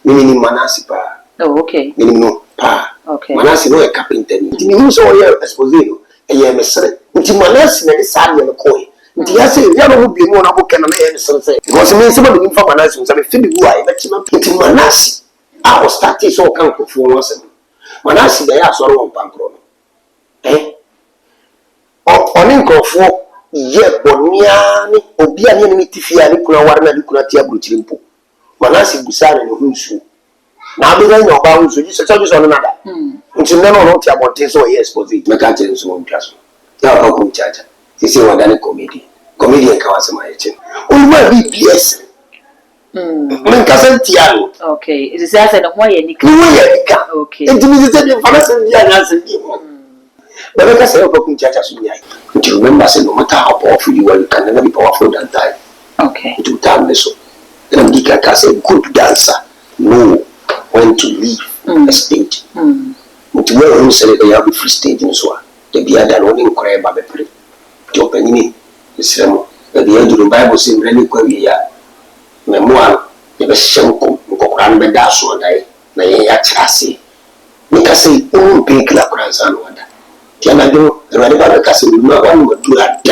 Mini Manasi pa. Oh, okay. Mini no pa. Okay. Manasi no a carpenter. Mini so here exposino. A year mesre. Nti Manasi na sa na koi. Nti ya say ya no bi mo na bo ken na ya mesre. Because me say me fa Manasi so me fi bi wu a e be chima. Nti Manasi a o start so kan ko fu no se. Manasi da ya so ro pankro no. Oni nkofo ye bonia ni obi a ne tifia ni kuna war na ni kuna tia bruchiri mpo. Manasi busara ne hunsu. Na be nya oba hunsu ji se so no nada. Nti nne no tia bonte so ye expose. Me ka tell so ntwa so. Ya o ko chacha. Sisi wada ni comedy. Comedian ka wase ma ye che. Onwa bi BS. Men ka san tia no. Okay. Is it say na ho ye nika? Ni wo ye nika. Okay. Enti mi se bi fa na san tia na san di mo. But like I said, you remember, say, no matter how powerful you are, you can never be powerful than time. Okay. To time so. And I can say, good dancer, know when to leave a stage. But when you say that you have a free stage in so, the be other only inquire by the pre. To open in the ceremony. At the end of the Bible, say, really, memoir, the best shamkum, Koran Bedaso, and I, Chassis. Make us say, oh, big la Kranzan wonder. Tiana do the Bible kasi no one would do that.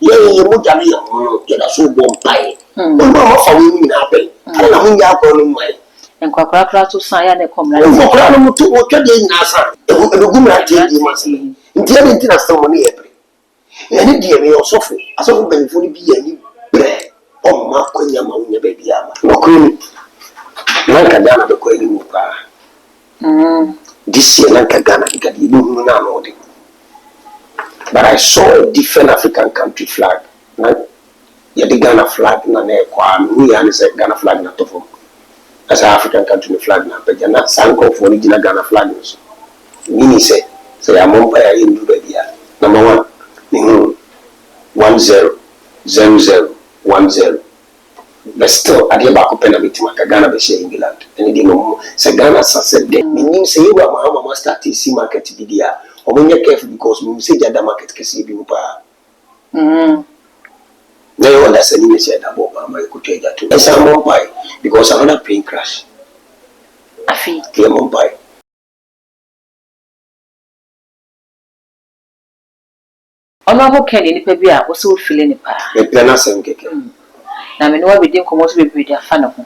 Ye mo jami yo ya so bom pai. No ma fa wi na pe. Ala na hunya ko no mai. En kwakra to san ya ne komla. Ko kra no mutu o twede na sa. E go mra tie di ma se. Nti e nti na so mo ne ye pre. E ni die me osofo. Asofo ben fo ni bi ya ni bre. O ma ko nya ma unya be bia ma. No ko ni. Na ka dana be ko ni mu pa. This year na ka Ghana ka di no na no de. But I saw a different African country flag. Yeah, the Ghana flag na we are Ghana flag na tofo. As an African country flag na pe jana sanko for original Ghana flag no. Mini say I'm on by in baby. Number 1 100010. But still, I did back up and meet my Ghana be share England. And it no say Ghana said that. Meaning say you are my start to see market be there. Or when you're careful because we say the other market can see you. Now you understand me say that my could take that too. Yes, I'm on buy because I'm not paying crash. I feel I'm on buy. Honorable Kenny ni pebi a also feeling pa. Me plana sem keke. Na me no wa be komo so be dia fa na ho.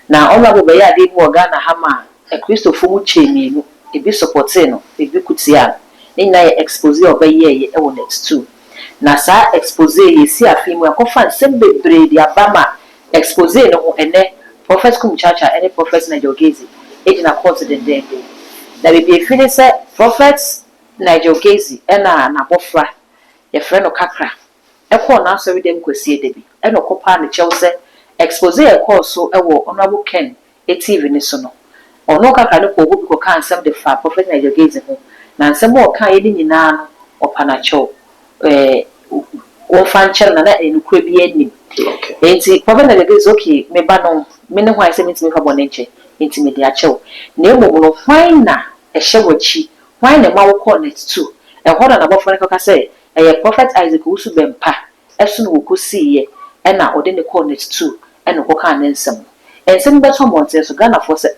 Na honorable be ya de mo Ghana ha ma e Christopher mu chemi no e bi support no e bi kutia. Ni na expose obeye e wo next too. Na sa expose ye si afimu akofa nsem bebre di abama expose no ho ene prophet Kumchacha ene prophet Najogezi e na court den den. Na be be feel say prophet Najogezi ena na bofra ye frɛ no kakra e call na so we dem kwasie de bi e no kopa ne chew se expose e call so e wo honorable Ken e TV ni so no ono kakra ne ko obi ko kan sem de fa prophet Najogezi ho na nsem o kan ye ni nyina no opa na chew o fan chen na enu kwa bi anim enti prophet Najogezi okay me ba no me ne ho ai se me fa bɔ ne nche enti me de a chew na emu no hwan na e hye wachi hwan na ma wo call net 2 e hoda na bɔfo ne ka say prophet Isaac Usu Bempa esu no wokosi ye e na ode ne call net 2 e no koka na nsem ensem beto monte so Ghana for say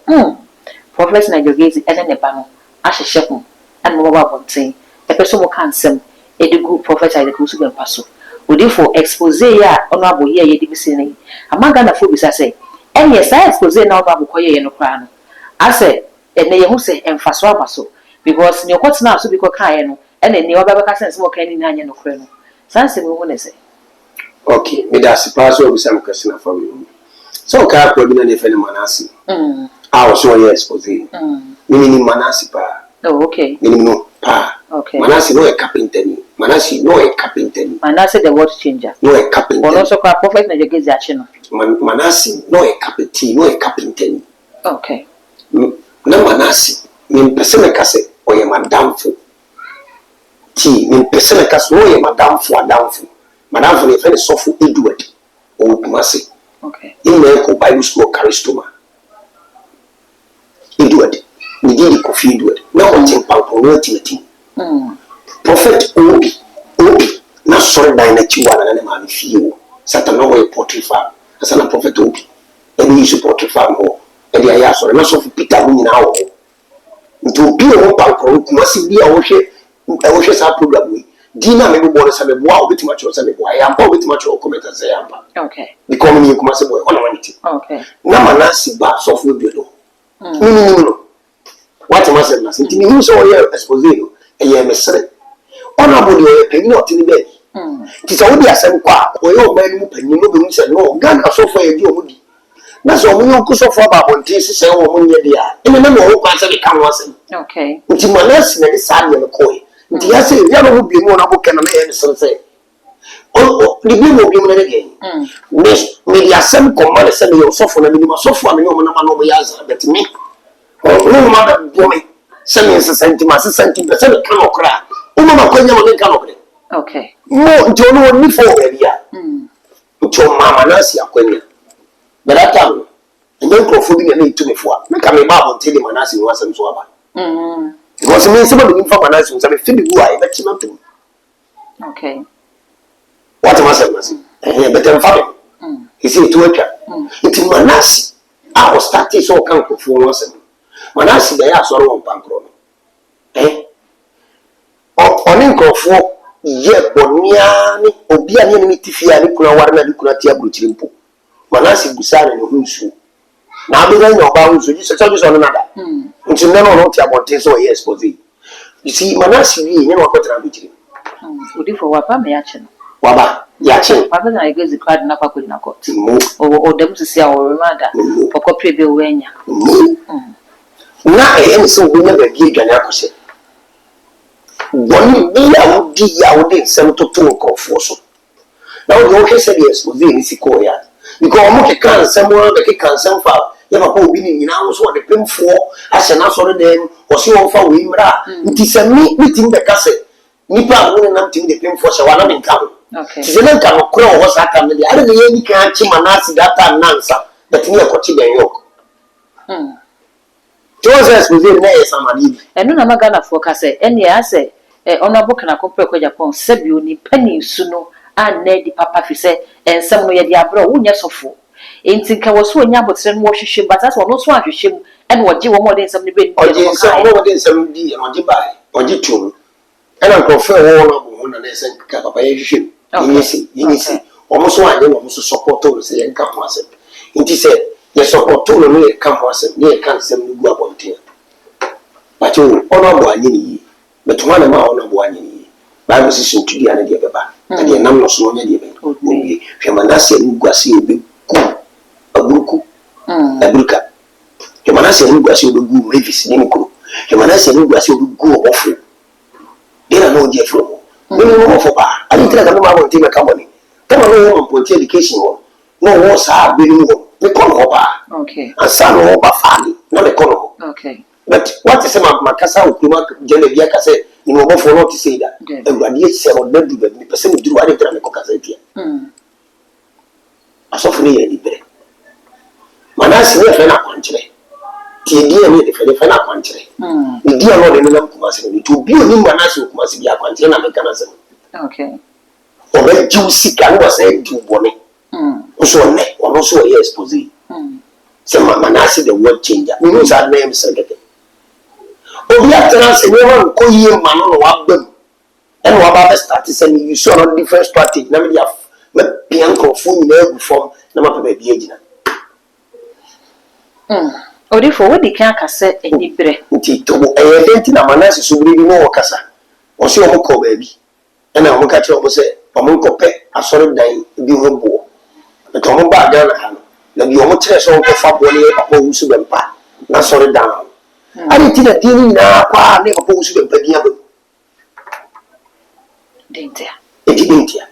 prophet Najogezi ene ne ba no ahyehye ho and mo ba bonten e peso mo kan nsem e de group prophet Isaac Usu Bempa so odi for expose ya ono aboye ye de bisi ne ama Ghana for bisa say enye sa expose na ono abokoye ye no kra no ase ene ye hu say emfaso abaso because ne okotina so bi ko kan ye no and then you have a sense more canning and no creno. Sansa will say. Okay, me that's pass over some question for you. So, car probably any Manasi. I was so expose. Meaning Manasi pa. Oh, okay. Meaning no pa. Okay. Manasi no a carpenter. Manasi no a carpenter. Manasi the word changer. No a carpenter. But also prophet Najogezi action. Manasi no a carpenter, no a carpenter. Okay. No Manasi. Mean Pessimacase or a madam for. Ti min pesele kaso ye madam for the friend sofu Edward o Kumasi. Okay. In the Bible school Karistoma. Edward. Ni di Kofi Edward. Na o tin pampo no timeti. Prophet Obi na sorry dan na chiwa na na ma fie o. Satan no way portrait farm. Asa na prophet Obi. Any use portrait farm ho. E dia ya so na so Peter mu nyina wo nti obi o pankro kuma si bi a wo hwe sa program we di na me bo no se me boa obetima cho se me boa ya mpa obetima cho comment say ya mpa okay because me kuma se boy ona wanti okay na manasi ba so fu bi do no what am I saying na nti me so ye expose no e ye mesere ona bo ni e penny otini be nti se wo di asem kwa o ye o ma ni penny no be mu se no Ghana so for ye di o mu di na so mo yo kuso for ba bonti se wo mo nye dia ene na mo kwa se be kan wo asem okay nti manasi na di sa de no ko nti ya se ya no bi mu na bo ken na ye mesere se o ni bi mo bi mu na de me di asem ko ma se me yo so for na mi ma so for na yo na ma no mo ya za bet me no ma da do me se me se sentima se sentima se me kan okra o ma ko nya mo ne kan okra okay mo nti ono ni fo be bia nti o mama Manase akwanya berata no nge nkrofo bi na itu me fo a na ka me ba bonte de Manase no asem so aba because me se ba do fa Manase so me fi bi gu a e be tina to okay what am I saying better fa be isi to atwa nti Manase a o start so kan nkrofo no asem Manase da ya soro won pankro no oni nkrofo ye bonia ni obi ani ni tifia ni kuna warna ni kuna tia bruchiri mpo Manase gusana ni hunsu na abega nya oba hunsu ji se so no nada nti nna no tia bonte so ye expose you see Manase wi nya no akotra bruchiri odi for wapa me ya che no waba ya che papa na igezi card na kwakodi na court o dem sisi a o remanda okopre be wenya na e so bi na be gi dwane akose boni bi ya wodi ya wodi nsem toto nkofo so na wo ho hwese de expose ni siko ya because omo ke kan nsem wo be ke kan nsem fa ya papa obi ni nyina wo so de pemfo ahye na so de o se wo fa we mra nti se mi tim be kase nipa wo na tim de pemfo se wa na me nka okay se na nka no kro wo sa ka me de are de ye ni kan chi Manase data nansa but ni e ko chi ben yok Joseph Muzi na ye samadi enu na magana fo ka se ene ya se honorable kana kompre ko Japan sebi oni pani su no anna di papa fi se ensem no ye di abro wo nya sofo enti ka wo so onya botre no wo hwehwe but as wo no so ahwehwe mu ene wo je wo mo de ensem no be ni oje ensem wo de ensem di oje bai oje tum ena nkrofo wo no bo na ensem ka papa ye hwehwe yinisi wo mo so anye wo mo so support o se ye nka ho asem enti se ye support o no ye ka ho asem ye kan ensem no gu abonte but o no bo anye ni but one ma ona bo anye ni Bible says to dia na dia beba na dia nam no so nya dia be obi hwe Manase ni guase obi ku aburuku aburuka hwe Manase ni guase obi gu Mavis ni ko hwe Manase ni guase obi gu ofo dia na dia fro ni no ofo ba ali tira ga ma bo ti me ka boni kama no wo point education wo no wo sa bi ni wo me ko no ba okay asa no ba fani na me ko no okay but what is my kasa okuma jele bia kase ni mo bofo no to say that everybody is say on do that ni person duru ade tra me ko kasa tia asofu ni ye ni bere Manase ni fe na kwanchire ti dia ni de fe na kwanchire ni dia no de na kuma se ni to bi oni Manase kuma se bia kwanchire na me kana se okay o be juicy kan wa se du bone so ne ono so ye expose se Manase the world changer we use our name secretary obi atena se nyewa ko yie ma no wa bam en wa ba start se ni you saw on different strategy na me dia me pian ko fu ni na gu form na ma pa ba bi agina odi fo wodi kan kase eni bre nti to denti na Manase so biri no wakasa o se o mo ko ba bi na o mo ka che o mo se o mo ko pe asore dan bi ho bo to mo ba ga na ha na bi o mo kire so ko fa bo ni papa wu su bempa na asore dan ari ti na dini na kwa ne papa wu su bempa dia ba dentia dentia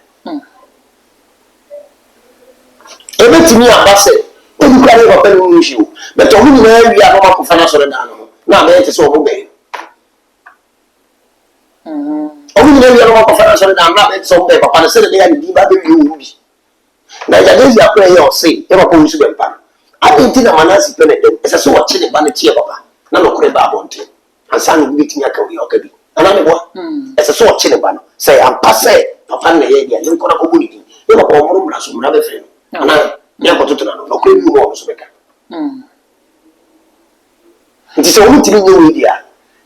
ebe ti mi abase e bi kwa ne papa ni wu shi o but o mu na wi a no ma ko fa na asore dan no na me te so o mo be o mu na wi a no ma ko fa na asore dan na me te so o be papa na se de ya ni ba be wi o bi na ya de ya kwa ya o se e papa wu su bempa ade ti na Manase pene dem ese so wo chine ba ne tie papa na no kure ba bonte ansa no bi tinya ka wi o ka bi ana ne bo ese so wo chine ba no say ampa say papa na ye dia ne ko na ko buni di e papa o muru mra so mra be fe no ana ne ko tutu na no kure bi wo so be ka nti sɛ wɔn tiri nye wei dia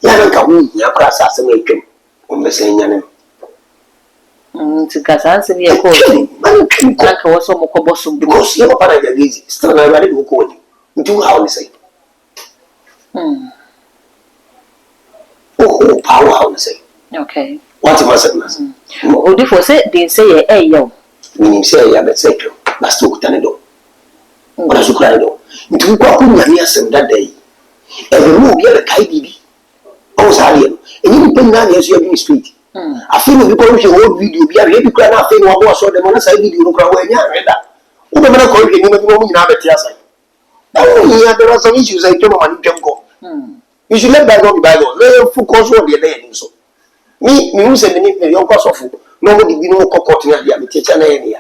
yɛn nka wɔn nyia kora asase mu atwam wɔn bɛsɛn nyane nti kasa nsɛm yɛ kɔɔ nka wɔ sɛ ɔmokɔbɔ so because yɛ papa na yɛ gezi still na ɛwɛde de wɔkɔ wɔni nti wo ha wɔn sɛ oh power ha wɔn sɛ okay what am I saying odifo sɛ den sɛ yɛ ɛyɛ o menim sɛ yɛ abɛsɛ twam na still kuta ne dɔ ɔna so kura ne dɔ nti wokɔ akɔ nyame asɛm dada yi ɛbɛ mu obi abɛkae biribi ɔwɔ saa adeɛ no ɛnyɛ nipa nyinaa na ɛso yɛ bi street afei na obi kɔ nhwɛ wɔ video bi ahwɛ bi kura na afei na wabɔ asɔ dɛm ɔna saa video no kura wɔanya ahwɛ da wobɛmɛ no kɔ nhwɛ nneɛma bi na ɔmo nyinaa bɛte asa ɛwo nyia there are some issues a twam ama ne twam kɔ you should let bygone be bygone na focus on deɛ na yɛ nim so me hu sɛ mene yɔnkɔ asɔfo na ɔmo de bi no kɔ kɔɔto ne adeɛ a mete kyɛ na yɛ ne ya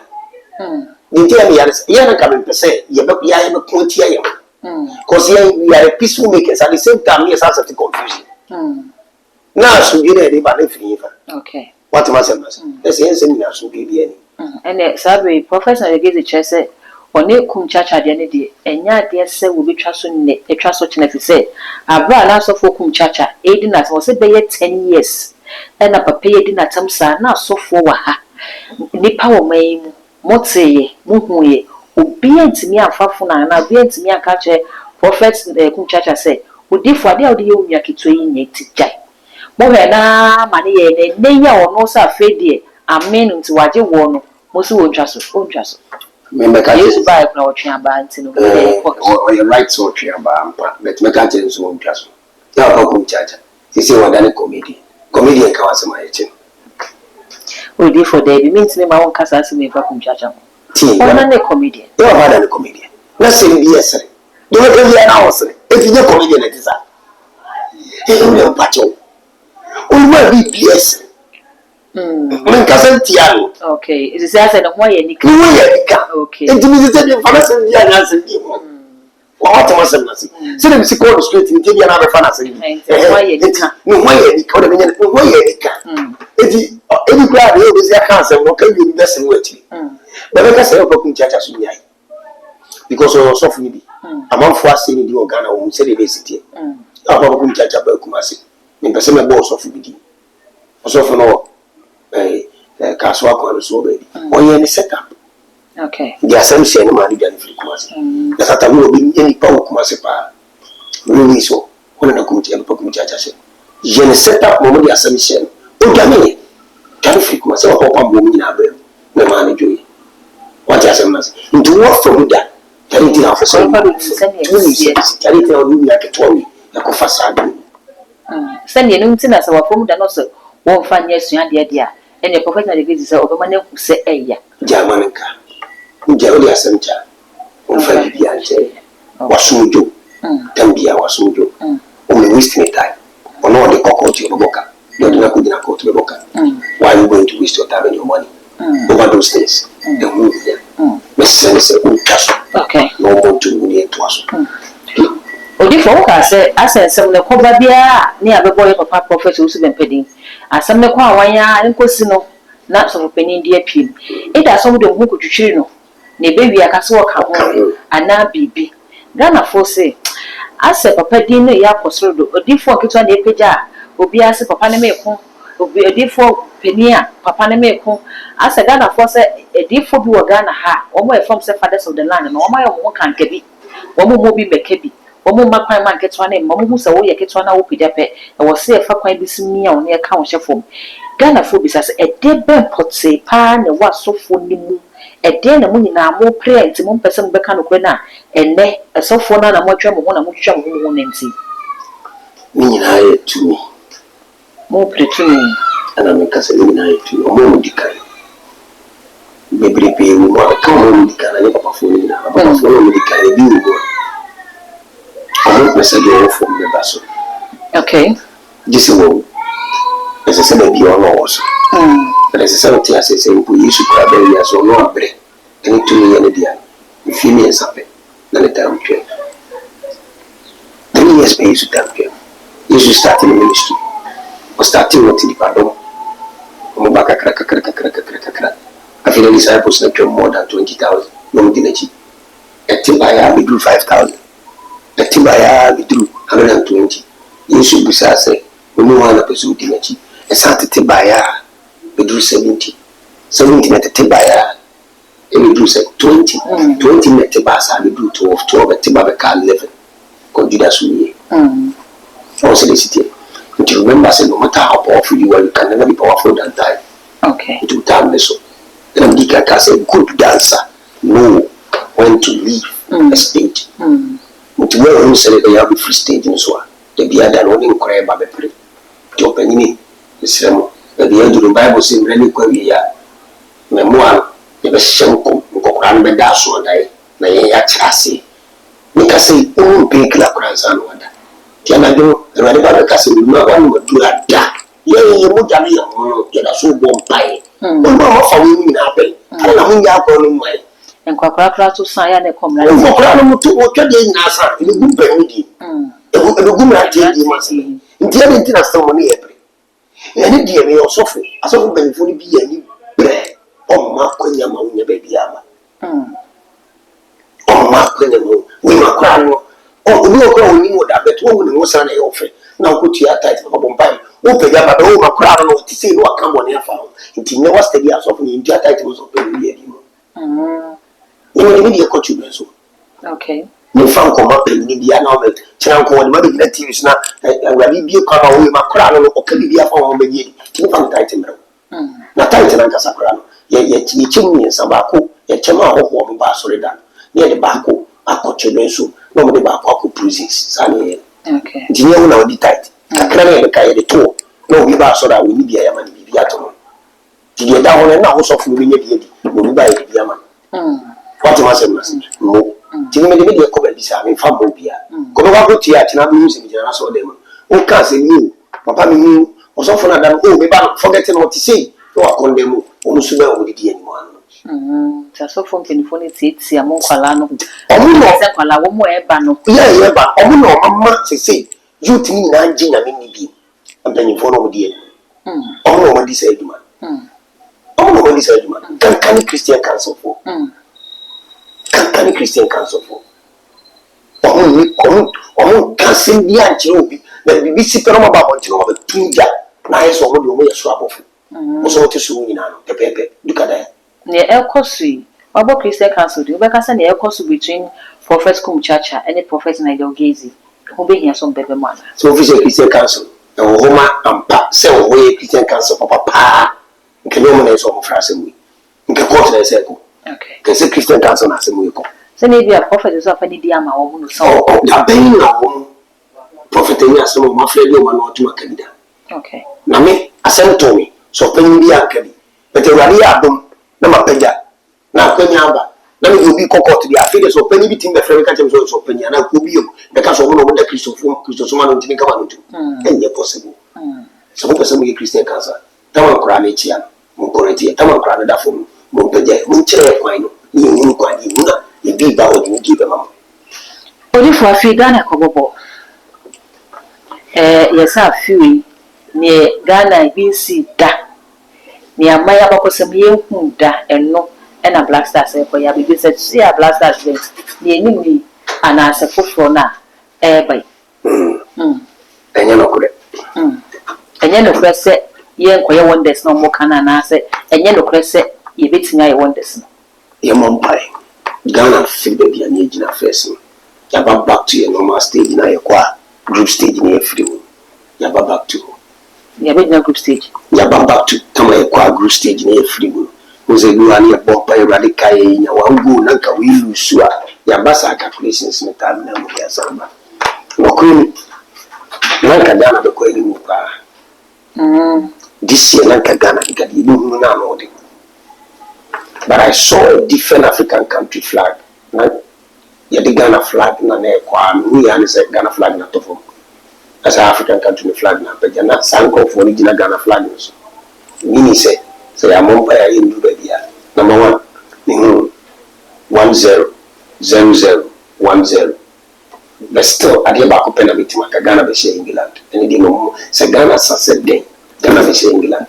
ne nti yɛ ne ya yɛ na ka mempɛ sɛ yɛyɛ bɛko atia yɛ because we are peaceful makers at the same time yɛ saa sɛ te confusion na asomdwe na yɛde ba ne mfiri yifa okay what am I saying ɛsɛ yɛnsɛ nyina asomdwe bi ani ɛnɛ saa bere professor Egezi kyerɛ sɛ ɔne kum chacha deɛ ne deɛ ɛnyɛ adeɛ sɛ wɔbɛtwa so nnɛ ɛtwa so kyena fi sɛ aberɛ a na asɔfoɔ kum chacha ɛdi na wɔ sɛ bɛyɛ 10 years ɛna papa yɛ di n'atam saa na asɔfoɔ wɔ ha nipa wɔ man yi mu mɔteyɛ muhuyɛ obiara ntumi amfafo na na obiara ntumi aka kyerɛ prophet kum chacha sɛ odifo adeɛ a wode yɛ onua ketewa yi nyɛ ti gyae mohwɛ na ma ne yɛ ne yɛ ɔno sɛ afei deɛ amen nti wagye wɔ no mo so wɔntwa so yesu baa kuna wɔtwe abaa nti no ɔyɛ right sɛ ɔtwe abaa mpa but mɛka kyerɛ nso wɔntwa so na ɔkɔ kum chacha sisi wɔdane comedian ka wasɛm ayɛ kyɛ odifo daabi mentumi ma wɔnkasa asɛm ɛfa kum chacha ho ɔno ne comedian yɛ ɔbada ne comedian na sɛm bi yɛ sere deɛ wɔka bia na wɔ sere ɛfi nyɛ comedian ɛte sa ɛwɛ mpakyɛw ɔnuma bi bia sere menkasa ntia no okay ɛsɛ sɛ asɛ ne ho ayɛ nika ne ho yɛ nika okay nti mesɛ sɛ deɛ mfa no sɛm bia ne asɛm bi mu wɔwɔtɛm asɛm no se sɛdeɛ mesi kɔɔ no straight nti bia no abɛfa no asɛm bi ne ho yɛ nika wode menyɛ ne ho yɛ nika nti ɛbi koraa de yɛbɛsi aka asɛm no ɔka wie bi bɛsɛm wɔ akyiri bɛbɛka sɛ yɛwɔpɛ kum chacha so nyae because ɔyɛ ɔsɔfo no bi amanfoɔ asɛ ne di wɔ Ghana wɔ mu sɛdeɛ bɛsi teɛ na ɔpɛ kum chacha baa kum ase mempɛ sɛ mɛbɔ ɔsɔfo bi di ɔsɔfo no kaso akwa no so baabi ɔyɛ ne set up okay de asɛm hyɛ ne maa ne dwane firi kum ase na satamu wɔ bi nipa wɔ kum ase paa wei so ɔne na kum chacha hyɛ yɛ ne set up ma ɔmode asɛm hyɛ no ɔdwane dwane firi kum ase wɔkɔpa mbɔ mu nyinaa baa mu na maa ne dwoe wate asɛm no ase nti wɔfa mu da tare nti na afɔ sɛ tare nti na ɔde wia ketewa wi yɛkɔfa saa do sɛdeɛ no nti na sɛ wafɔ mu da no sɛ wɔmfa nyɛ asuadeɛ deɛ a ɛnɛ professor Egezi sɛ ɔbɛma no ahu sɛ ɛya gyama no nka wogya wode asɛm gya wɔmfa bibia nkyɛ wasom dwo tam bia wasom dwo ɔmɛ waste ne time ɔno ɔde kɔkɔɔ to yɛbɛbɔka deɛ ɔde no akɔgyina kɔɔ to bɛbɔka why are you going to waste your time and your money over those things ɛho hia mɛsɛ ne sɛ wontwa so na ɔmmɔ nto mu ne ɛntoa so odifo woka sɛ asɛ nsɛm no kɔba biara ne abɛbɔ yɛ papa prophet wo so bɛmpadin asɛm no kɔ a wanya nkɔsi no na sɔfopanin de apiem ɛda asɛm de ho kɔtwitwiri no na ɛbɛwie aka sɛ wɔka ho anaa biribi Ghanafoɔ sɛ asɛ papa din no yɛ akɔsoro do odifoɔ nketewa na ɛpagya a obiara sɛ papa no meeko odifoɔ panin a papa no meeko asɛ Ghanafoɔ sɛ odifoɔ bi wɔ Ghana ha wɔn yɛ fam sɛ fathers of the land na wɔn ayɛ wɔn ho kanka bi wɔn mo bi mɛka bi wɔn ma kwan ma nketewa ne mma mo sɛ woyɛ ketewa na wopagya pɛ ɛwɔ sɛ ɛfa kwan bi si mia wɔn yɛ ka wɔn hyɛ fam Ghanafoɔ bisa sɛ ɛde bɛn pɔtee paa na ɛwɔ asɔfoɔ ne mu ɛde na mo nyinaa mo pere nti mo mpɛ sɛ mo bɛka no kora na ɛnɛ asɔfoɔ no na mo atwa mo ho na mo twitwa mo ho ne nti ne nyinaa yɛ tumi mo pere tumi ana meka sɛ ne nyinaa yɛ tumi ɔmo mu di kan bebrebe mu mo abɛka ɔmo mu di kan na ne papafoɔ no nyinaa papafoɔ no mu di kan ebi wɔ mu ɔmo pɛ sɛ deɛ ɔwɔ fam bɛba so okay gye sɛ wɔ ɛsɛ sɛ baabi a ɔno ɔwɔ so ɛsɛ sɛ ɔte ase sɛ mpo Yesu kora bɛyɛ so ɔno abrɛ ɛne tumi yɛ ne deɛ mfie mmiɛnsa pɛ na ne tam twɛ 3 years pɛ Yesu tam twɛ Yesu starting the ministry ɔstarting wɔ te nipadɔm ɔmo ba kakra afei na disciples na twɛ more than 20,000 na ɔmo di n'akyi ɛte baeɛ a bɛduru 5,000 ɛte baeɛ a bɛduru 120 should be say, we know one episode in it. A Saturday buyer, we do 70. 70 at the buyer, and we do say 20. 20 met the bus, and we do 12 at the Babacar 11. Consider me. Also, the city. But you remember, say, no matter how powerful you are, you can never be powerful than time. Okay. To time so. And I'm a good dancer. Know when to leave a stage. But where you say they have a free stage in so. The be other only inquire by the pre. To open in the ceremony. At the end of the Bible, say, really query ya. Memoir, the shankum, Koran Bedaso, and I, Chassis. Make us say, oh, big la grandson. Tianado, the Radical Castle, no one would do that. Yea, you would have a so bomb pie. No, for women happen. I don't know how my. And Quacra to sign a common. To what you're doing, Nasa, in a good penny. A good man, you must be. In the end, it's someone every. And dear me or suffer, as often before be any bread. Oh, Mark when your mouth, your baby ama. Oh, Mark when you know, we were crying. Oh, we were growing with that, but one was an offer. Now put your tight of a bomb. Open up a home crowd to say what come on your phone. Until never steady as often in their titles of penny. You media contributors. Okay. No fun come up in the anomaly. Chanko and Mother Natives now, and when you come away, my crown or can be a form of a year. Tinkan titan. Not titan and Casacrano. Yet ye chimney and Sabaco, a chema of warm basoridan. Near the Baco, a cochabensu, nobody Baco prisons. Sunny. Okay. Gino now the tight. A cranny and carry the toe. No, we bass so that we need the Yaman be the atom. Did you down and now so from the will buy the Yaman? What must no. Till the media cover this, I mean, Fabopia. Go over to Yat and I'm losing the answer them. Oh, cousin, you, Papa, you, or so for another, oh, maybe I'm forgetting what to say. You are condemned, almost with the anyone. So from Penifone, it's a more Calano. Oh, no, more Ebano. Yeah, but oh, no, Mamma say, you think 19 and me. I'm telling you for the end. Oh, no, what this said, man. Oh, no, what this said, man. Can Christian Council for? Can Christian Council for? Oh, can't send the anti-obi. Then we sit on about you over 2 years. Nice or the way a swap of it. Also, to soon in the paper. Look at that. Near El Cosi, about Christian Council, do you make us an El Cosi between Prophet Kumchacha and the Prophet Nigel Gazy, who be here some baby mother. So, official Christian Council. Roma and Pa, sell away Christian Council for Papa. Can you manage some of us? In the quarter circle. Okay. Can say Christian Council as a miracle. So, maybe a prophet is of any diama or so. Oh, the pain now. Prophet and some of my friend, you are not to Macadida. Okay. Now, me, I sent to me, so penny be Acadi. But the Radia Dum, Namapeja. Now, Penyaba. Now, you will be cocoa to the affairs of penny between the French and so penny, and I could be you because of one of the Christopher didn't come out to. And yet possible. Some person will Christian Council. Taman Cranitia, Moncoretia, Taman Cranada from Monpeja, Munche, Quino, you quite you be bound and give them up. Only for a few Ghana Cobobo. Yes, a few near Ghana, BC da. Near Maya Bocosam, you da and no, and a black star say for ya because I see a black star near me and I suppose for now. By. And you're not correct. And then the press said, "Yen, one there's no more can and I said, and then the press said, you beating I want this. Your mom pie. Ghana feel baby and age in a face. You back to your normal stage in a group stage in a free. You back to your group stage. You back to Tamaya group stage in a free. Who's a new and your bomb by radical in your one go, Nanka will lose sure. Your bassa calculations in the time now. Samba. No queen. Nanka Ghana the queen. This year, Nanka Ghana, you don't know. But I saw a different African country flag. Yeah, the Ghana flag, we are Ghana flag, not of as an African country flag, but you're not Sanko for original Ghana flag. Mini say, I'm on by in Dubia. Number 1, 100010. But still, I did back up and meet my Ghana be England. And it didn't know, say Ghana Sunset Day. Ghana be England.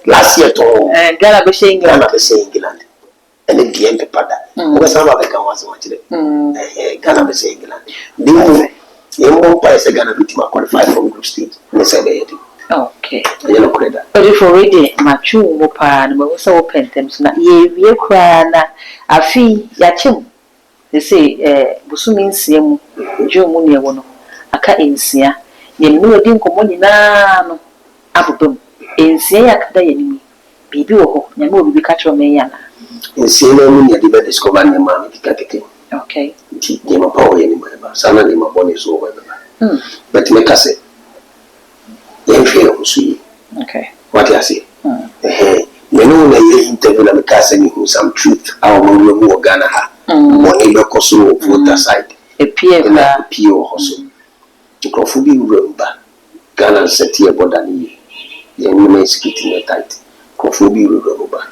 Last year, Ghana be England. And it didn't pada. Because some of the can was watching it. Ghana be England. The more price Ghana to qualify from group stage. Okay. You credit. But for reading, my true mopan, but also open them so that ye cry a fee yachim. They say, Busumin Siam, Joe Munia one, a cat in Sia, ye knew a dinko monina, Abum, in Sia Day, Bibi or Yamu be catch your mayana. In Sia, you did discover your mammy to cut it. Okay. Name a power anywhere, son of my bonnet is over. But make us say, young fail, see. Okay. What I say? You know, the interview of casting who some truth, our Monu Ghana, money because for the side. A Pio hustle. The Crawford remember Ghana set here more than ye. The enemy is getting a tight. Crawford remember.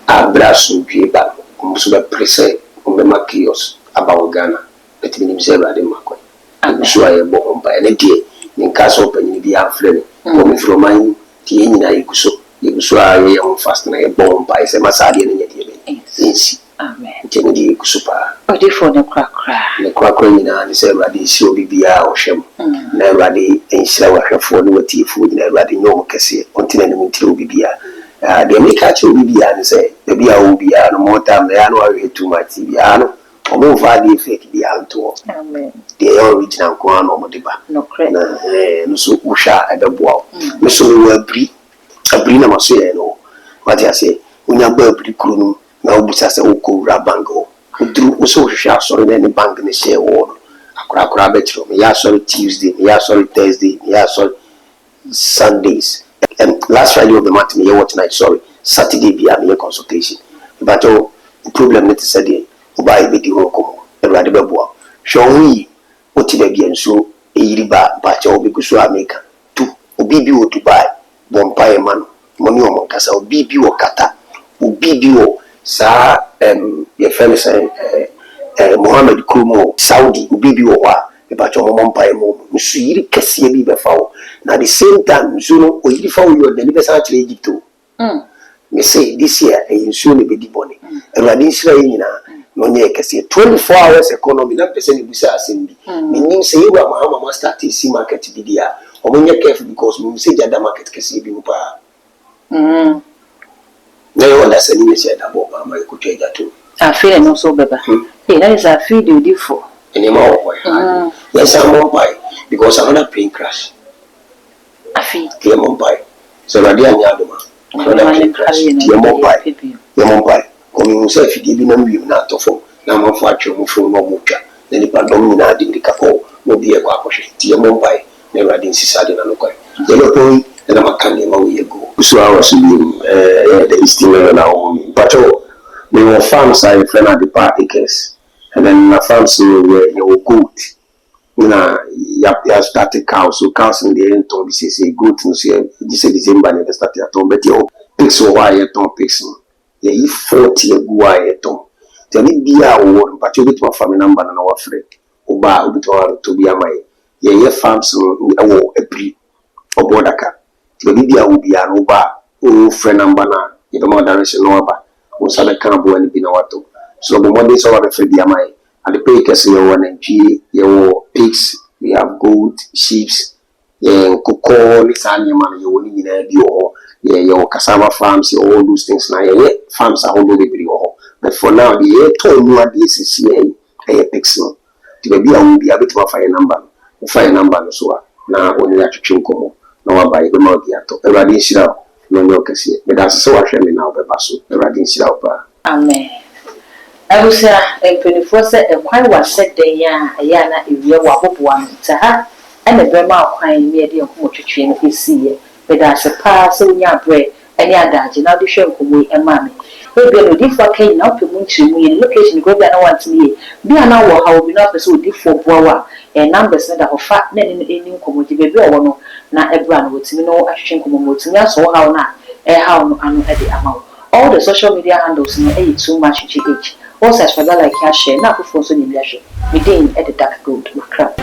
Abrasu Giba, almost a preset on the Makios about Ghana. Let me observe at the Macon. I'm sure I am born by any day. In Castle Penny be our friend. Coming from mine, the Indian Ikuso. You saw a young fast and a bomb by some Masadi and Yeti. Amen. Kennedy Kusupa. Oh, they for the crack. The cracking and said, Raddy, so be our shame. Never ready and shower her for no tea food, never ready no cassette, continental till be beer. They may catch you be and say, the beer will be no more time, the annual too much piano, or more value fake the alto. Amen. The original Kwan or Modiba. No credit. No so Usha at the wall. No so we will breathe. A brina must say, no. What I say, when you're burped, crew, now Busasa Oko Rabango. Who drew also shall sorry then the bank in the share war. A crack bedroom. Yeah, sorry Tuesday, yeah, sorry Thursday, yeah, sorry Sundays. And last Friday of the month, me what tonight, sorry. Saturday be a consultation. But oh, the problem is said, who buy video home, a radical boy. Show me what did again so a riba, but I'll be good to America. To Obibi to buy. Bompire man, money on Casa, Bibi or Kata, Ubibio, Sa, your friend saying, Mohammed Kumo, Saudi, Ubibio, about your Mompire Mo, Monsieur Cassia Bibefow. Now, the same time, Zuno, or you found your deliverance actually Egypt too. Me say this year, and you soon be debonny. And I didn't say, no, Cassia, 24 hours economy, not percent Busa assembly. Meaning, say, you are Mahama start to see market to be there. Or when you're careful because we say the market can see you. No one has any said about my could trade that too. I feel no so better. That is a feel you for any more. Yes, I'm on by because I'm not paying crash. I feel clear on by. So, Radian Yadoma, I'm not paying crash. You're more by. You're more by. Coming yourself, you didn't know not to phone. Now I'm for you from no mucha. Then if I don't know, I didn't capo, no be a quack. You're more by. Never did see Saturday and Lokai. The local and I'm a candy away ago. So I was in the Eastern now. But we were farms I friend at the party case. And then my farms were your goat. You know, you started cows, so cows in the end told me, say, goat, no, say, this is December, never started at home, but your pigs or wire don't pigs. Yeah, you 40 a guay at home. Tell me, be our one, but you get my family number and our friend. Oba, to be a my. Ye farms no a pre or borderka. Libya will be an Oba, oh, friend number, if the more direction no over, or Sada Cambo and Pinawato. So the one days over the Fediamai, and the Pakers, you want and G, your pigs, we have goat, sheep, cocoa, Nissan, man, you will need your cassava farms, all those things now. Farms are all the video. But for now, the year told me what this is here, a pixel. To be a be a bit of a number. Fire number so now only at Chinkomo, no by the Montiato, a radin shell, no Cassia, but that's so actually now the Basso, a radin shell. Amen. I was a 24 set and quite was said the Yana if you were one to her, and the Burma crying near the Mochi of his sea, but that's a pass so young bread, and Yada, now the show and mammy. Maybe a different cane out to Munchi, location go that I want to me. Be an hour, how will be not so different for and numbers that are fat, then in new community, baby, or no, not a brand with me, no action community, so how not, how no, and at the amount. All the social media handles in a too much GH. Also, as for that, like cash, not before so in leisure, within at the dark gold, crap.